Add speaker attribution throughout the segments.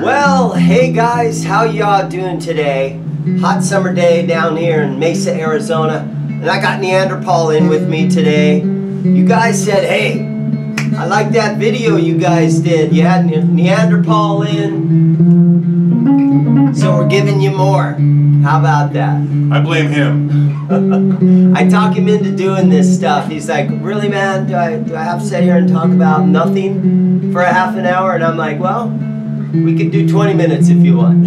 Speaker 1: Well, hey guys, how y'all doing today? Hot summer day down here in Mesa, Arizona, and I got NeanderPaul in with me today. You guys said, hey, I like that video you guys did. You had NeanderPaul in, so we're giving you more. How about that?
Speaker 2: I blame him.
Speaker 1: I talk him into doing this stuff. He's like, really, man, do I have to sit here and talk about nothing for a half an hour? And I'm like, well, we could do 20 minutes if you want.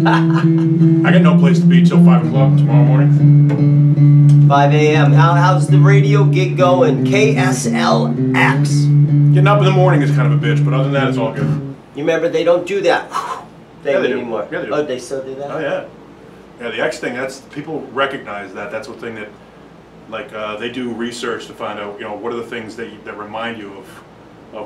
Speaker 2: I got no place to be till 5 o'clock tomorrow morning.
Speaker 1: 5 a.m. How's the radio gig going? KSLX.
Speaker 2: Getting up in the morning is kind of a bitch, but other than that, it's all good.
Speaker 1: You remember they don't do that thing anymore.
Speaker 2: Yeah, they do.
Speaker 1: Oh, they still do that?
Speaker 2: Oh, yeah. Yeah, the X thing, that's, people recognize that. That's one thing that, like, they do research to find out, you know, what are the things that remind you of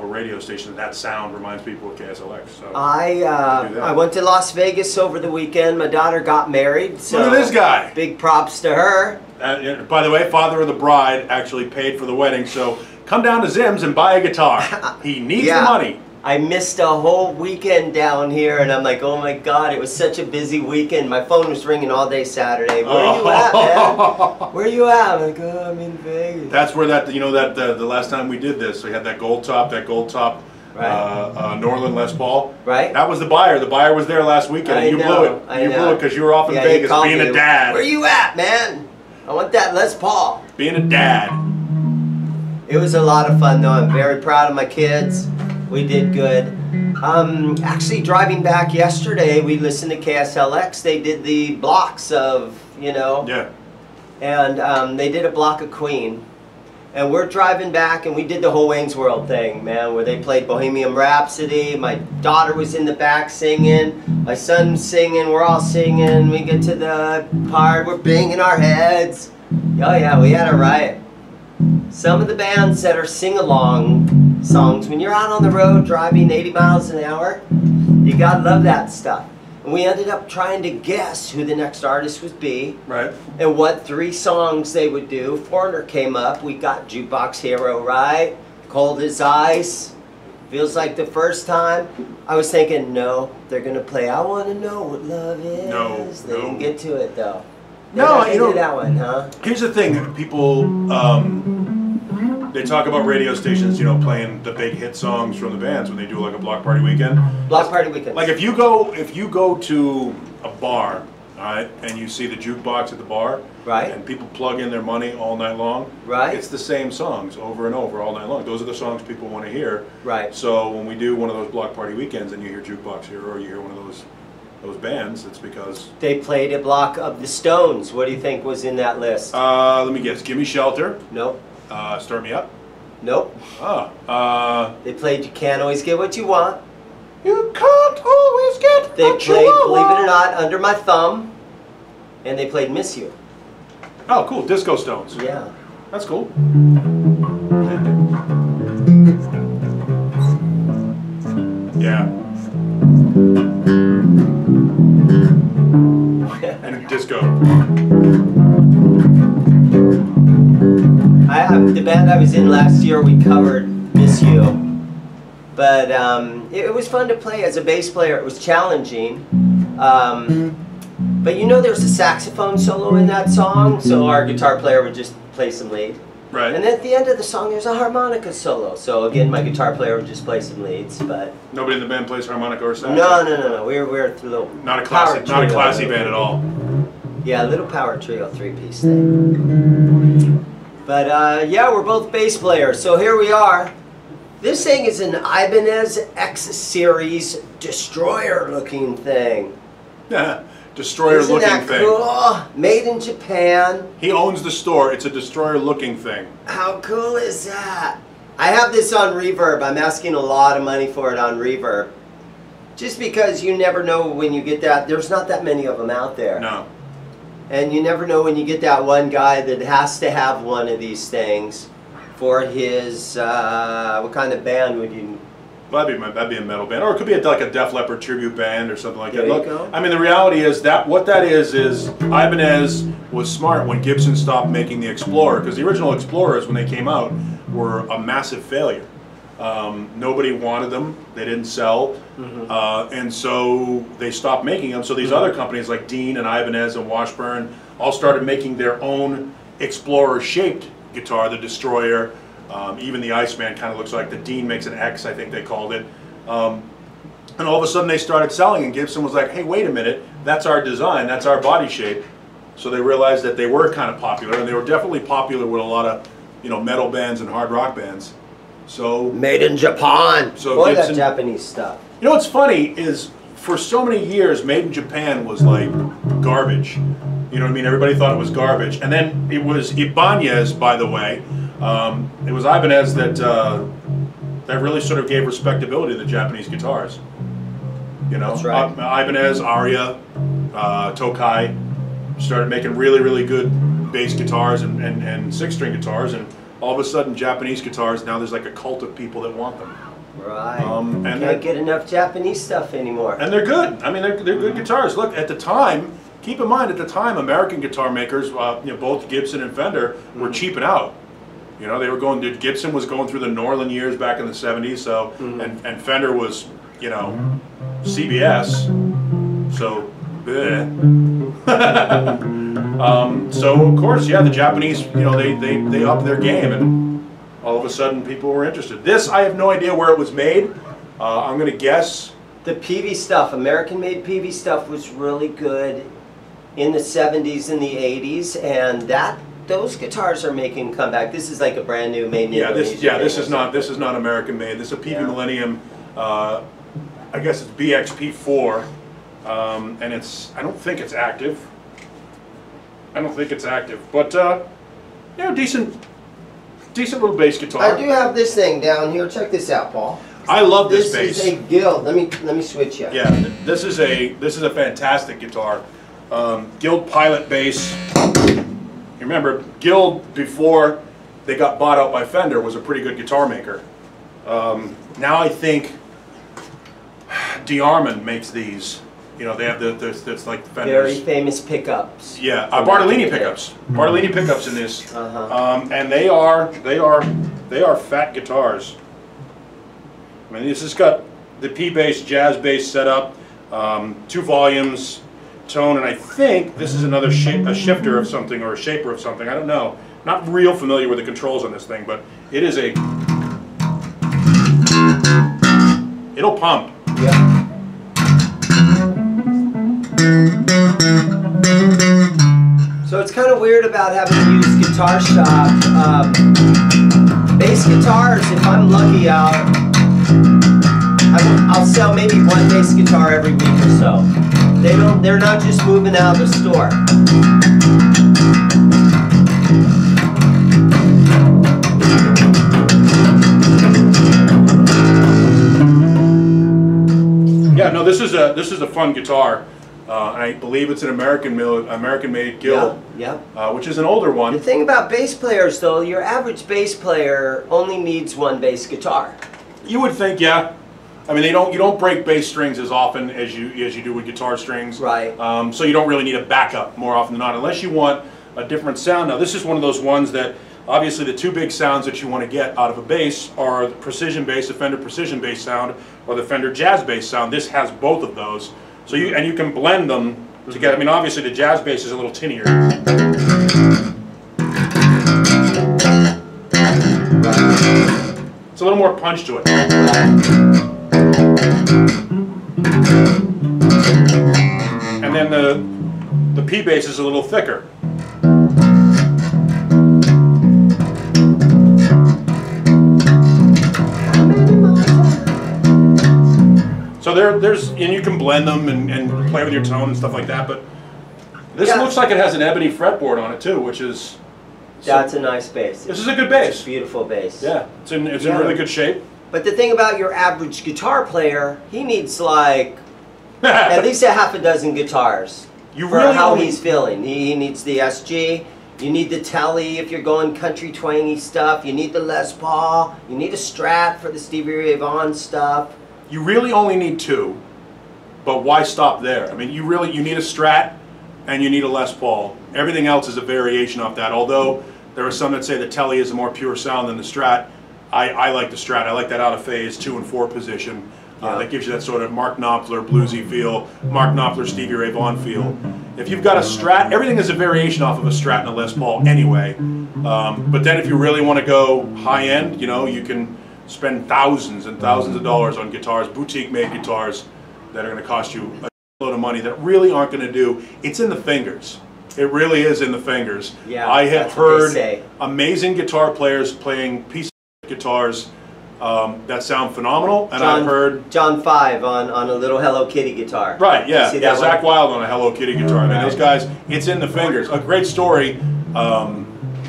Speaker 2: a radio station. That sound reminds people of KSLX. So
Speaker 1: I went to Las Vegas over the weekend. My daughter got married. So
Speaker 2: look at this guy.
Speaker 1: Big props to her.
Speaker 2: By the way, father of the bride actually paid for the wedding, so come down to ZIMM'S and buy a guitar. He needs the money.
Speaker 1: I missed a whole weekend down here, and I'm like, oh my God, it was such a busy weekend. My phone was ringing all day Saturday. Where are you at, man? Where are you at? I'm like, oh, I'm in Vegas.
Speaker 2: That's where that, you know, that the last time we did this, we had that gold top, right. Norland Les Paul.
Speaker 1: Right.
Speaker 2: That was the buyer. The buyer was there last weekend, and you blew it. You blew it because you were off in Vegas being a dad.
Speaker 1: Where you at, man? I want that Les Paul.
Speaker 2: Being a dad.
Speaker 1: It was a lot of fun, though. I'm very proud of my kids. We did good. Actually, driving back yesterday, we listened to KSLX. They did the blocks of, you know.
Speaker 2: Yeah.
Speaker 1: And they did a block of Queen. And we're driving back, and we did the whole Wayne's World thing, man, where they played Bohemian Rhapsody. My daughter was in the back singing. My son's singing. We're all singing. We get to the part. We're banging our heads. Oh, yeah, we had a riot. Some of the bands that are sing-along songs, when you're out on the road driving 80 miles an hour, you gotta love that stuff. And we ended up trying to guess who the next artist would be.
Speaker 2: Right.
Speaker 1: And what 3 songs they would do. Foreigner came up. We got Jukebox Hero right. Cold as Ice. Feels Like the First Time. I was thinking, no, they're gonna play I Wanna Know What Love Is.
Speaker 2: No.
Speaker 1: They didn't get to it though.
Speaker 2: No, you know,
Speaker 1: that one, huh?
Speaker 2: Here's the thing, people, they talk about radio stations, you know, playing the big hit songs from the bands when they do like a block party weekend.
Speaker 1: Block party weekend.
Speaker 2: Like if you go to a bar, all right, and you see the jukebox at the bar,
Speaker 1: right,
Speaker 2: and people plug in their money all night long,
Speaker 1: right,
Speaker 2: it's the same songs over and over all night long. Those are the songs people want to hear.
Speaker 1: Right.
Speaker 2: So when we do one of those block party weekends and you hear Jukebox Hero or you hear one of those bands, it's because
Speaker 1: they played a block of the Stones. What do you think was in that list?
Speaker 2: Let me guess. Give Me Shelter.
Speaker 1: Nope.
Speaker 2: Start Me Up.
Speaker 1: Nope. They played You Can't Always Get What You Want.
Speaker 2: You can't always get
Speaker 1: they
Speaker 2: what
Speaker 1: played,
Speaker 2: you want.
Speaker 1: believe it or not, Under My Thumb, and they played Miss You.
Speaker 2: Oh, cool. Disco Stones.
Speaker 1: Yeah.
Speaker 2: That's cool. Yeah. And disco.
Speaker 1: The band I was in last year, we covered Miss You. But it was fun to play as a bass player. It was challenging. But you know there's a saxophone solo in that song, so our guitar player would just play some lead.
Speaker 2: Right.
Speaker 1: And at the end of the song there's a harmonica solo. So again, my guitar player would just play some leads, but
Speaker 2: nobody in the band plays harmonica or sax?
Speaker 1: No. We're a little
Speaker 2: not a classy band at all.
Speaker 1: Yeah, a little power trio 3-piece thing. But yeah, we're both bass players, so here we are. This thing is an Ibanez X Series destroyer-looking thing.
Speaker 2: Yeah, destroyer-looking thing.
Speaker 1: Isn't that cool? Made in Japan.
Speaker 2: He owns the store. It's a destroyer-looking thing.
Speaker 1: How cool is that? I have this on reverb. I'm asking a lot of money for it on reverb. Just because you never know when you get that. There's not that many of them out there.
Speaker 2: No.
Speaker 1: And you never know when you get that one guy that has to have one of these things for his, what kind of band would you?
Speaker 2: Well, that'd be a metal band, or it could be like a Def Leppard tribute band or something like that.
Speaker 1: There you go.
Speaker 2: I mean, the reality is that what that is Ibanez was smart when Gibson stopped making the Explorer, because the original Explorers, when they came out, were a massive failure. Nobody wanted them. They didn't sell. And so they stopped making them. So these other companies like Dean and Ibanez and Washburn all started making their own Explorer-shaped guitar, the Destroyer. Even the Iceman kind of looks like the Dean makes an X, I think they called it. And all of a sudden they started selling, and Gibson was like, hey, wait a minute, that's our design, that's our body shape. So they realized that they were kind of popular, and they were definitely popular with a lot of, you know, metal bands and hard rock bands. So
Speaker 1: made in Japan.
Speaker 2: So
Speaker 1: boy,
Speaker 2: Gibson,
Speaker 1: that Japanese stuff.
Speaker 2: You know what's funny is for so many years, made in Japan was like garbage. You know what I mean? Everybody thought it was garbage. And then it was Ibanez, by the way. It was Ibanez that that really sort of gave respectability to the Japanese guitars. You know,
Speaker 1: that's right.
Speaker 2: Ibanez, Aria, Tokai started making really, really good bass guitars and six-string guitars, and all of a sudden Japanese guitars, now there's like a cult of people that want them.
Speaker 1: Right.
Speaker 2: And
Speaker 1: can't get enough Japanese stuff anymore.
Speaker 2: And they're good. I mean, they're good guitars. Look, at the time, keep in mind, at the time, American guitar makers, you know, both Gibson and Fender, were cheaping out. You know, they were going. Gibson was going through the Norland years back in the '70s, so and Fender was, you know, CBS. So, so of course, yeah, the Japanese, you know, they upped their game, and all of a sudden people were interested. This, I have no idea where it was made. I'm going to guess.
Speaker 1: The PV stuff, American-made PV stuff, was really good in the '70s and the '80s, and those guitars are making a comeback. This is like a brand new made in Indonesia.
Speaker 2: This is not American made. This is a PV Millennium. I guess it's BXP4, and it's, I don't think it's active. I don't think it's active, but you know, decent little bass guitar.
Speaker 1: I do have this thing down here. Check this out, Paul.
Speaker 2: I love this bass.
Speaker 1: This is a Guild. Let me switch you.
Speaker 2: Yeah, this is a fantastic guitar. Guild Pilot bass. Remember, Guild, before they got bought out by Fender, was a pretty good guitar maker. Now I think DeArmond makes these. You know, they have that's like Fender's.
Speaker 1: Very famous pickups.
Speaker 2: Yeah, Bartolini pickups. Bartolini pickups in this, and they are fat guitars. I mean, this has got the P bass, jazz bass set up, 2 volumes, tone, and I think this is another a shifter of something or a shaper of something. I don't know. Not real familiar with the controls on this thing, but it is a. It'll pump.
Speaker 1: Yeah. So it's kind of weird about having to use Guitar Shop. Bass guitars, if I'm lucky, I'll sell maybe 1 bass guitar every week or so. They're not just moving out of the store.
Speaker 2: Yeah, no, this is a fun guitar. I believe it's an American-made Guild, which is an older one.
Speaker 1: The thing about bass players, though, your average bass player only needs 1 bass guitar.
Speaker 2: You would think, yeah. I mean, you don't break bass strings as often as you do with guitar strings.
Speaker 1: Right.
Speaker 2: So you don't really need a backup more often than not, unless you want a different sound. Now, this is one of those ones that obviously the 2 big sounds that you want to get out of a bass are the precision bass, the Fender precision bass sound, or the Fender jazz bass sound. This has both of those. So you can blend them together. I mean, obviously the jazz bass is a little tinnier. It's a little more punch to it. And then the P bass is a little thicker. So and you can blend them and play with your tone and stuff like that, but this looks like it has an ebony fretboard on it too, which is...
Speaker 1: That's a nice bass.
Speaker 2: This is a good bass.
Speaker 1: It's a beautiful bass.
Speaker 2: Yeah, it's in really good shape.
Speaker 1: But the thing about your average guitar player, he needs like at least a half a dozen guitars for how he's feeling. He needs the SG, you need the Telly if you're going country twangy stuff, you need the Les Paul, you need a Strat for the Stevie Ray Vaughan stuff.
Speaker 2: You really only need 2, but why stop there? I mean, you need a Strat and you need a Les Paul. Everything else is a variation off that, although there are some that say the Telly is a more pure sound than the Strat. I like the Strat. I like that out of phase 2 and 4 position. That gives you that sort of Mark Knopfler bluesy feel, Mark Knopfler, Stevie Ray Vaughan feel. If you've got a Strat, everything is a variation off of a Strat and a Les Paul anyway. But then if you really want to go high end, you know, you can spend thousands and thousands of dollars on guitars, boutique made guitars that are going to cost you a load of money that really aren't going to do. It's in the fingers. It really is in the fingers.
Speaker 1: Yeah,
Speaker 2: I have heard amazing guitar players playing piece of guitars that sound phenomenal, and I've heard
Speaker 1: John 5 on a little Hello Kitty guitar.
Speaker 2: Right, yeah,
Speaker 1: see that
Speaker 2: Zach Wilde on a Hello Kitty guitar. I mean, those guys, it's in the fingers. A great story.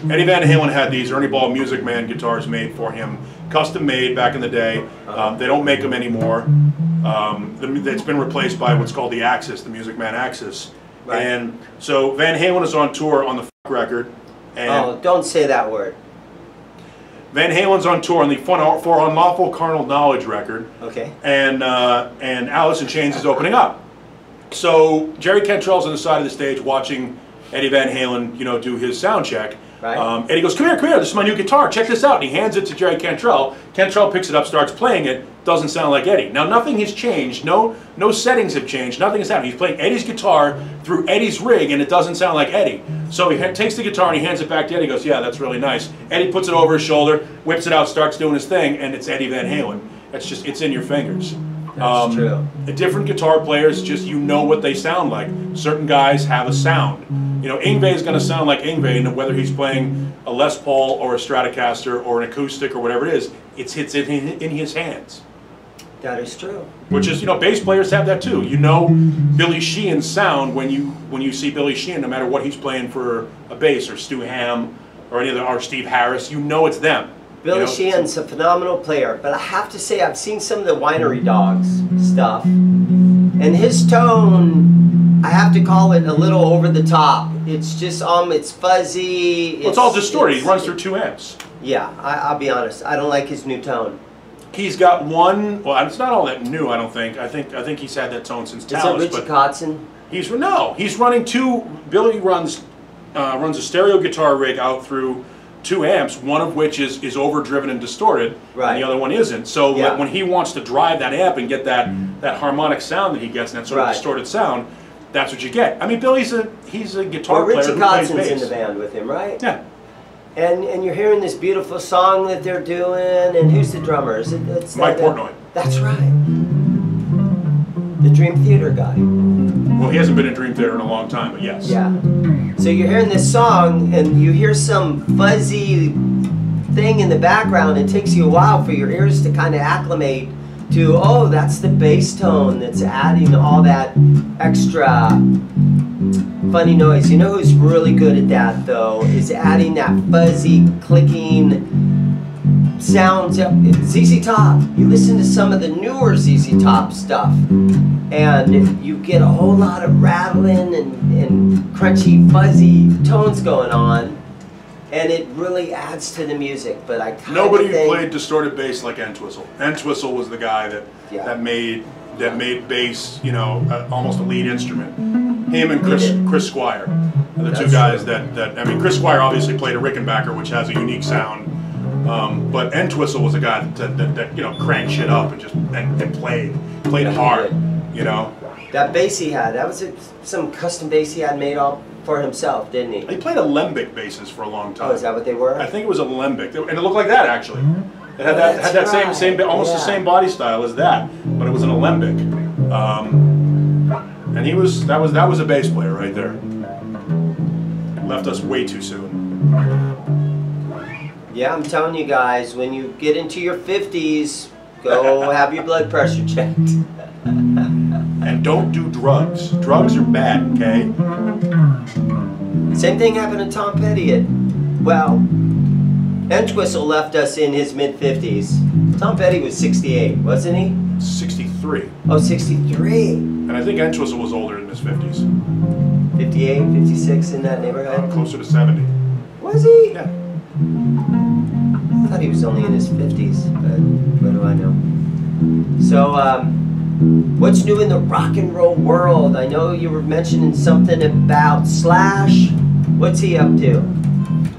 Speaker 2: Eddie Van Halen had these Ernie Ball Music Man guitars made for him, custom made back in the day. They don't make them anymore. It's been replaced by what's called the Axis, the Music Man Axis. Right. And so Van Halen is on tour on the record. And
Speaker 1: oh, don't say that word.
Speaker 2: Van Halen's on tour on the For Unlawful Carnal Knowledge record.
Speaker 1: Okay.
Speaker 2: And Alice in Chains is opening up. So Jerry Cantrell's on the side of the stage watching Eddie Van Halen, you know, do his sound check.
Speaker 1: Right.
Speaker 2: Eddie goes, come here, this is my new guitar, check this out. And he hands it to Jerry Cantrell. Cantrell picks it up, starts playing it, doesn't sound like Eddie. Now nothing has changed, no settings have changed, nothing has happened. He's playing Eddie's guitar through Eddie's rig and it doesn't sound like Eddie. So he takes the guitar and he hands it back to Eddie, goes, yeah, that's really nice. Eddie puts it over his shoulder, whips it out, starts doing his thing, and it's Eddie Van Halen. It's in your fingers.
Speaker 1: That's true.
Speaker 2: The different guitar players, just you know what they sound like. Certain guys have a sound. You know, Yngwie is going to sound like Yngwie, whether he's playing a Les Paul or a Stratocaster or an acoustic or whatever it is, it's in his hands.
Speaker 1: That is true.
Speaker 2: Which is, you know, bass players have that too. You know Billy Sheehan's sound when you see Billy Sheehan, no matter what he's playing for a bass, or Stu Hamm, or any other, or Steve Harris, you know it's them.
Speaker 1: Billy Sheehan's a phenomenal player, but I have to say I've seen some of the Winery Dogs stuff, and his tone, I have to call it a little over the top. It's just it's fuzzy.
Speaker 2: Well, it's all distorted. He runs through 2 amps.
Speaker 1: Yeah, I'll be honest. I don't like his new tone.
Speaker 2: He's got one. Well, it's not all that new. I don't think. I think he's had that tone since Talos.
Speaker 1: Is it Richie Kotzen?
Speaker 2: He's running 2. Billy runs a stereo guitar rig out through 2 amps, one of which is overdriven and distorted,
Speaker 1: right,
Speaker 2: and the other one isn't. So when he wants to drive that amp and get that harmonic sound that he gets, and that sort of distorted sound, that's what you get. I mean, Billy's he's a guitar player who plays bass.
Speaker 1: Richie Kotzen's in the band with him, right?
Speaker 2: Yeah.
Speaker 1: And you're hearing this beautiful song that they're doing, and who's the drummer? It's
Speaker 2: Mike Portnoy.
Speaker 1: That's right. The Dream Theater guy.
Speaker 2: Well, he hasn't been in Dream Theater in a long time, but yes.
Speaker 1: Yeah. So you're hearing this song, and you hear some fuzzy thing in the background. It takes you a while for your ears to kind of acclimate to, oh, that's the bass tone that's adding all that extra funny noise. You know who's really good at that, though, is adding that fuzzy, clicking sounds. ZZ Top. You listen to some of the newer ZZ Top stuff, and you get a whole lot of rattling and crunchy, fuzzy tones going on, and it really adds to the music. But I kind of think
Speaker 2: played distorted bass like Entwistle. Entwistle was the guy that made bass, you know, almost a lead instrument. Him and Chris Squire are the 2 guys that I mean, Chris Squire obviously played a Rickenbacker, which has a unique sound. But Entwistle was a guy that you know, cranked shit up and just and played hard, you know.
Speaker 1: That bass he had, that was some custom bass he had made all for himself, didn't he?
Speaker 2: He played alembic basses for a long time.
Speaker 1: Oh, is that what they were?
Speaker 2: I think it was alembic, and it looked like that actually. It had that same almost the same body style as that, but it was an alembic. And that was a bass player right there. Left us way too soon.
Speaker 1: Yeah, I'm telling you guys, when you get into your 50s, go have your blood pressure checked.
Speaker 2: And don't do drugs. Drugs are bad, okay?
Speaker 1: Same thing happened to Tom Petty. Well, Entwistle left us in his mid-50s. Tom Petty was 68, wasn't he?
Speaker 2: 63.
Speaker 1: Oh, 63.
Speaker 2: And I think Entwistle was older in his 50s.
Speaker 1: 58, 56, in that neighborhood?
Speaker 2: Closer to 70.
Speaker 1: Was he?
Speaker 2: Yeah.
Speaker 1: I thought he was only in his 50s, but what do I know? So, what's new in the rock and roll world? I know you were mentioning something about Slash. What's he up to?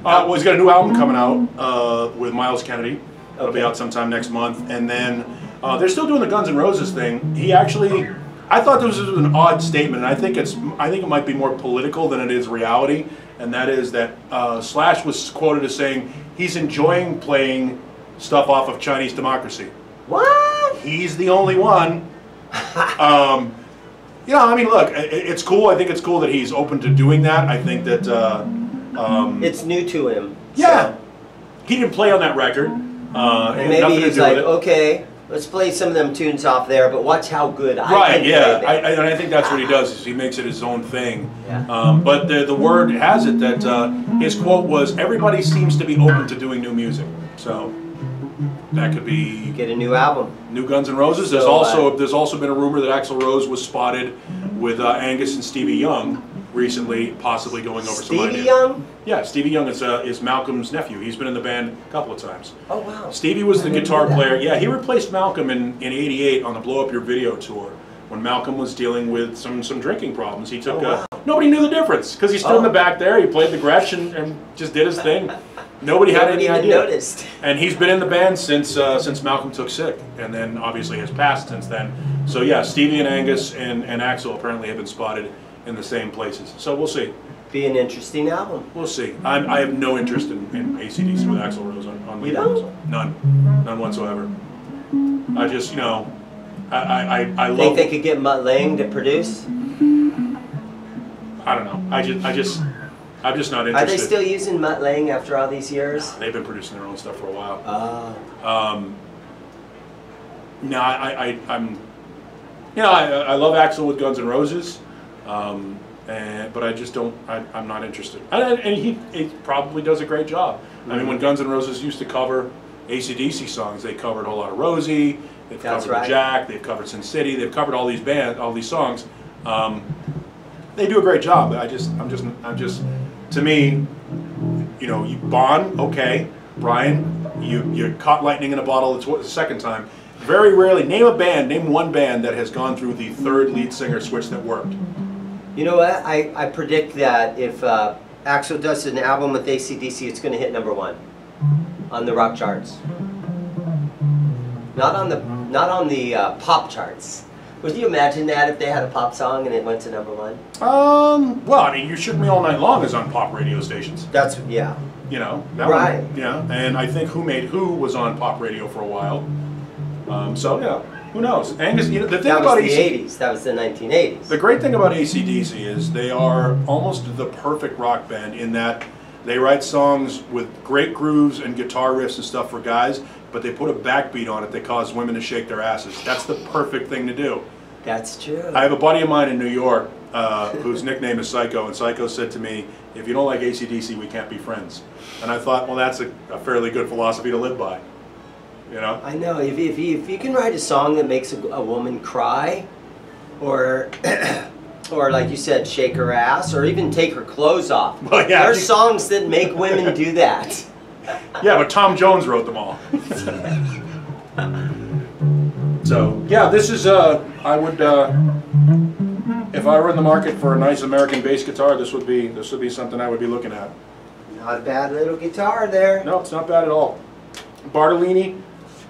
Speaker 2: Well, he's got a new album coming out with Miles Kennedy. It'll be out sometime next month. And then they're still doing the Guns N' Roses thing. He actually, I thought this was an odd statement, and I think it might be more political than it is reality. And that is that Slash was quoted as saying he's enjoying playing stuff off of Chinese Democracy.
Speaker 1: What?
Speaker 2: He's the only one. You know, I mean, look, it's cool. I think it's cool that he's open to doing that. I think that
Speaker 1: it's new to him.
Speaker 2: Yeah,
Speaker 1: so.
Speaker 2: He didn't play on that record.
Speaker 1: And maybe he's like, okay, let's play some of them tunes off there, but watch how good I can play them.
Speaker 2: And I think that's what he does. Is he makes it his own thing.
Speaker 1: Yeah.
Speaker 2: But the word has it that his quote was, "Everybody seems to be open to doing new music." So that could be
Speaker 1: get a new album.
Speaker 2: New Guns N' Roses. There's also been a rumor that Axl Rose was spotted with Angus and Stevie Young recently, possibly going over some ideas.
Speaker 1: Stevie Young?
Speaker 2: Yeah, Stevie Young is Malcolm's nephew. He's been in the band a couple of times.
Speaker 1: Oh wow.
Speaker 2: Stevie was the guitar player. Yeah, he replaced Malcolm in '88 on the Blow Up Your Video tour when Malcolm was dealing with some drinking problems. He took nobody knew the difference because he stood in the back there. He played the Gretsch and just did his thing. Nobody had any idea.
Speaker 1: Noticed.
Speaker 2: And he's been in the band since Malcolm took sick, and then obviously has passed since then. So yeah, Stevie and Angus and Axl apparently have been spotted in the same places. So we'll see.
Speaker 1: Be an interesting album.
Speaker 2: We'll see. I have no interest in AC/DC with Axl Rose on
Speaker 1: You don't?
Speaker 2: None whatsoever. I just, you know, I love.
Speaker 1: Think they could get Mutt Lange to produce?
Speaker 2: I don't know. I'm just not interested.
Speaker 1: Are they still using Mutt Lange after all these years?
Speaker 2: They've been producing their own stuff for a while. No, I'm. You know, I love Axl with Guns N' Roses. But I just don't. I'm not interested. And he probably does a great job. I mean, when Guns N' Roses used to cover AC/DC songs, they covered a whole lot of Rosie. They've covered Jack. They've covered Sin City. They've covered all these songs. They do a great job. I'm just. To me, you know, Bon, okay, Brian, you caught lightning in a bottle the second time. Very rarely, name one band that has gone through the third lead singer switch that worked.
Speaker 1: You know what? I predict that if Axl does an album with AC/DC, it's going to hit #1 on the rock charts. Not on the pop charts. Would you imagine that if they had a pop song and it went to #1?
Speaker 2: Well, I mean, You Shook Me All Night Long is on pop radio stations.
Speaker 1: That's, yeah.
Speaker 2: You know, that
Speaker 1: right.
Speaker 2: one, yeah, and I think Who Made Who was on pop radio for a while. So, yeah, who knows? Angus, you know, the thing
Speaker 1: that
Speaker 2: about
Speaker 1: was the 80s. That was the 1980s.
Speaker 2: The great thing about AC/DC is they are almost the perfect rock band in that they write songs with great grooves and guitar riffs and stuff for guys, but they put a backbeat on it that causes women to shake their asses. That's the perfect thing to do.
Speaker 1: That's true.
Speaker 2: I have a buddy of mine in New York whose nickname is Psycho, and Psycho said to me, "If you don't like AC/DC, we can't be friends." And I thought, well, that's a fairly good philosophy to live by. You know?
Speaker 1: I know. If you can write a song that makes a woman cry, or or like you said, shake her ass, or even take her clothes off.
Speaker 2: Well, yeah,
Speaker 1: there are songs that make women do that.
Speaker 2: Yeah, but Tom Jones wrote them all. So yeah, this is I would if I were in the market for a nice American bass guitar, this would be something I would be looking at.
Speaker 1: Not a bad little guitar there.
Speaker 2: No, it's not bad at all. Bartolini,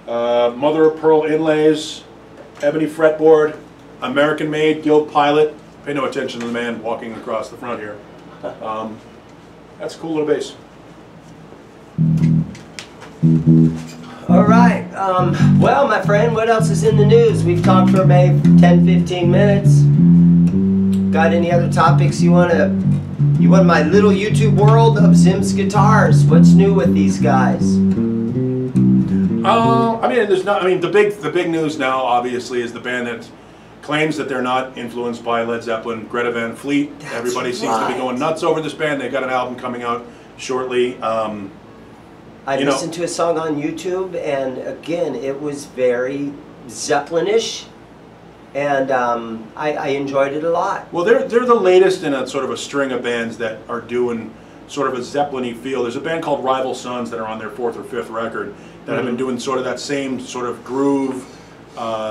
Speaker 2: mother of pearl inlays, ebony fretboard, American made, gilt pilot. Pay no attention to the man walking across the front here. That's a cool little bass.
Speaker 1: All right. Well, my friend, what else is in the news? We've talked for maybe 10-15 minutes. Got any other topics you want my little YouTube world of ZIMM'S guitars? What's new with these guys?
Speaker 2: I mean, the big news now, obviously, is the band that claims that they're not influenced by Led Zeppelin, Greta Van Fleet. Everybody seems to be going nuts over this band. They've got an album coming out shortly.
Speaker 1: I listened to a song on YouTube, and again, it was very Zeppelin-ish, and I enjoyed it a lot.
Speaker 2: Well, they're the latest in a sort of a string of bands that are doing sort of a Zeppelin-y feel. There's a band called Rival Sons that are on their 4th or 5th record that have been doing sort of that same sort of groove,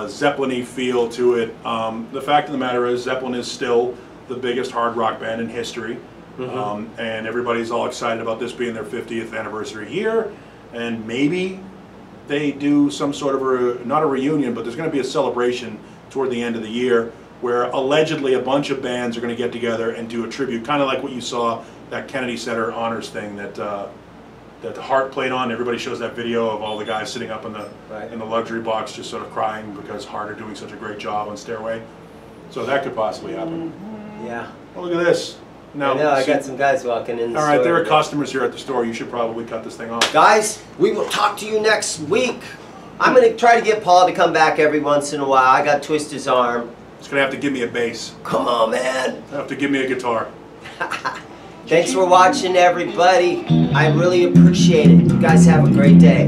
Speaker 2: Zeppelin-y feel to it. The fact of the matter is, Zeppelin is still the biggest hard rock band in history. And everybody's all excited about this being their 50th anniversary year, and maybe they do some sort of not a reunion, but there's going to be a celebration toward the end of the year where allegedly a bunch of bands are going to get together and do a tribute, kind of like what you saw that Kennedy Center honors thing that that Hart played on. Everybody shows that video of all the guys sitting up in the luxury box just sort of crying because Hart are doing such a great job on Stairway. So that could possibly happen.
Speaker 1: Yeah.
Speaker 2: Well, look at this. Now,
Speaker 1: I know, I got some guys walking in the
Speaker 2: all
Speaker 1: store.
Speaker 2: right, there are
Speaker 1: today.
Speaker 2: customers here at the store. You should probably cut this thing off.
Speaker 1: Guys, we will talk to you next week. I'm going to try to get Paul to come back every once in a while. I got to twist his arm.
Speaker 2: He's going to have to give me a bass.
Speaker 1: Come on, man.
Speaker 2: He'll have to give me a guitar.
Speaker 1: Thanks for watching, everybody. I really appreciate it. You guys have a great day.